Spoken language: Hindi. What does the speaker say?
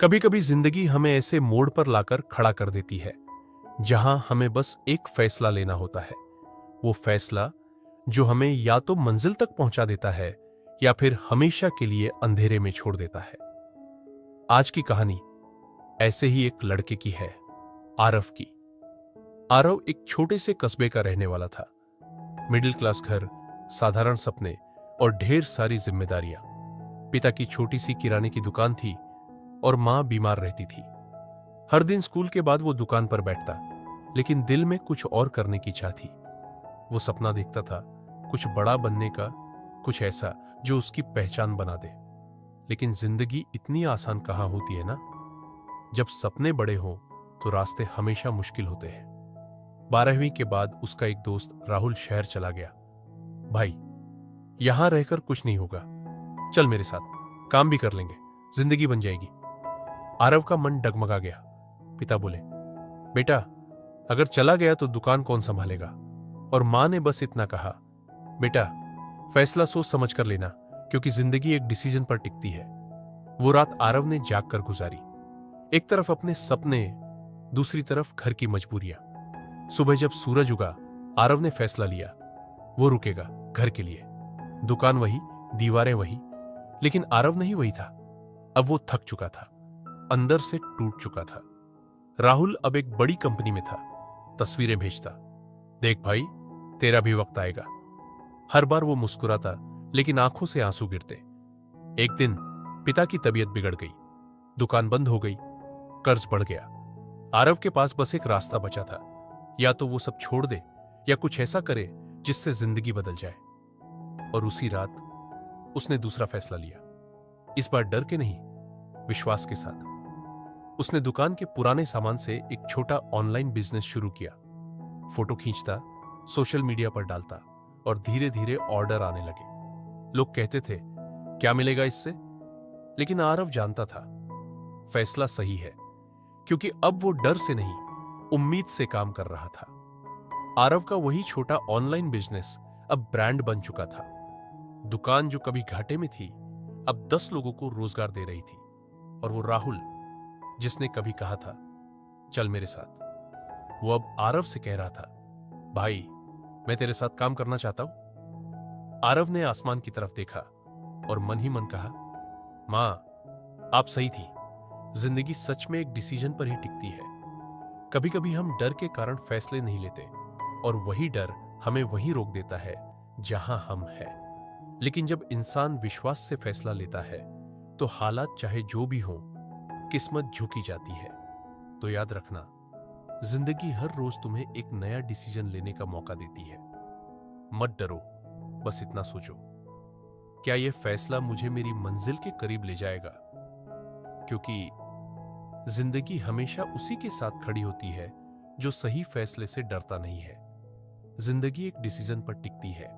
कभी कभी जिंदगी हमें ऐसे मोड़ पर लाकर खड़ा कर देती है जहां हमें बस एक फैसला लेना होता है। वो फैसला जो हमें या तो मंजिल तक पहुंचा देता है या फिर हमेशा के लिए अंधेरे में छोड़ देता है। आज की कहानी ऐसे ही एक लड़के की है, आरव की। आरव एक छोटे से कस्बे का रहने वाला था। मिडिल क्लास घर, साधारण सपने और ढेर सारी जिम्मेदारियां। पिता की छोटी सी किराने की दुकान थी और मां बीमार रहती थी। हर दिन स्कूल के बाद वो दुकान पर बैठता, लेकिन दिल में कुछ और करने की चाह थी। वो सपना देखता था कुछ बड़ा बनने का, कुछ ऐसा जो उसकी पहचान बना दे। लेकिन जिंदगी इतनी आसान कहां होती है ना। जब सपने बड़े हों तो रास्ते हमेशा मुश्किल होते हैं। 12वीं के बाद उसका एक दोस्त राहुल शहर चला गया। भाई, यहां रहकर कुछ नहीं होगा, चल मेरे साथ, काम भी कर लेंगे, जिंदगी बन जाएगी। आरव का मन डगमगा गया। पिता बोले, बेटा, अगर चला गया तो दुकान कौन संभालेगा? और मां ने बस इतना कहा, बेटा, फैसला सोच समझ कर लेना, क्योंकि जिंदगी एक डिसीजन पर टिकती है। वो रात आरव ने जाग कर गुजारी। एक तरफ अपने सपने, दूसरी तरफ घर की मजबूरियां। सुबह जब सूरज उगा, आरव ने फैसला लिया, वो रुकेगा घर के लिए। दुकान वही, दीवारें वही, लेकिन आरव नहीं वही था। अब वो थक चुका था, अंदर से टूट चुका था। राहुल अब एक बड़ी कंपनी में था, तस्वीरें भेजता। देख भाई, तेरा भी वक्त आएगा। हर बार वो मुस्कुराता, लेकिन आंखों से आंसू गिरते। एक दिन पिता की तबीयत बिगड़ गई, दुकान बंद हो गई, कर्ज बढ़ गया। आरव के पास बस एक रास्ता बचा था, या तो वो सब छोड़ दे या कुछ ऐसा करे जिससे जिंदगी बदल जाए। और उसी रात उसने दूसरा फैसला लिया। इस बार डर के नहीं, विश्वास के साथ। उसने दुकान के पुराने सामान से एक छोटा ऑनलाइन बिजनेस शुरू किया। फोटो खींचता, सोशल मीडिया पर डालता, और धीरे धीरे ऑर्डर आने लगे। लोग कहते थे, क्या मिलेगा इससे? लेकिन आरव जानता था, फैसला सही है, क्योंकि अब वो डर से नहीं, उम्मीद से काम कर रहा था। आरव का वही छोटा ऑनलाइन बिजनेस अब ब्रांड बन चुका था। दुकान जो कभी घाटे में थी, अब 10 लोगों को रोजगार दे रही थी। और वो राहुल, जिसने कभी कहा था, चल मेरे साथ, वो अब आरव से कह रहा था, भाई, मैं तेरे साथ काम करना चाहता हूं। आरव ने आसमान की तरफ देखा और मन ही मन कहा, मां, आप सही थी। जिंदगी सच में एक डिसीजन पर ही टिकती है। कभी कभी हम डर के कारण फैसले नहीं लेते, और वही डर हमें वहीं रोक देता है जहां हम हैं। लेकिन जब इंसान विश्वास से फैसला लेता है, तो हालात चाहे जो भी हों, किस्मत झुकी जाती है। तो याद रखना, जिंदगी हर रोज तुम्हें एक नया डिसीजन लेने का मौका देती है। मत डरो, बस इतना सोचो, क्या यह फैसला मुझे मेरी मंजिल के करीब ले जाएगा? क्योंकि जिंदगी हमेशा उसी के साथ खड़ी होती है जो सही फैसले से डरता नहीं है। जिंदगी एक डिसीजन पर टिकती है।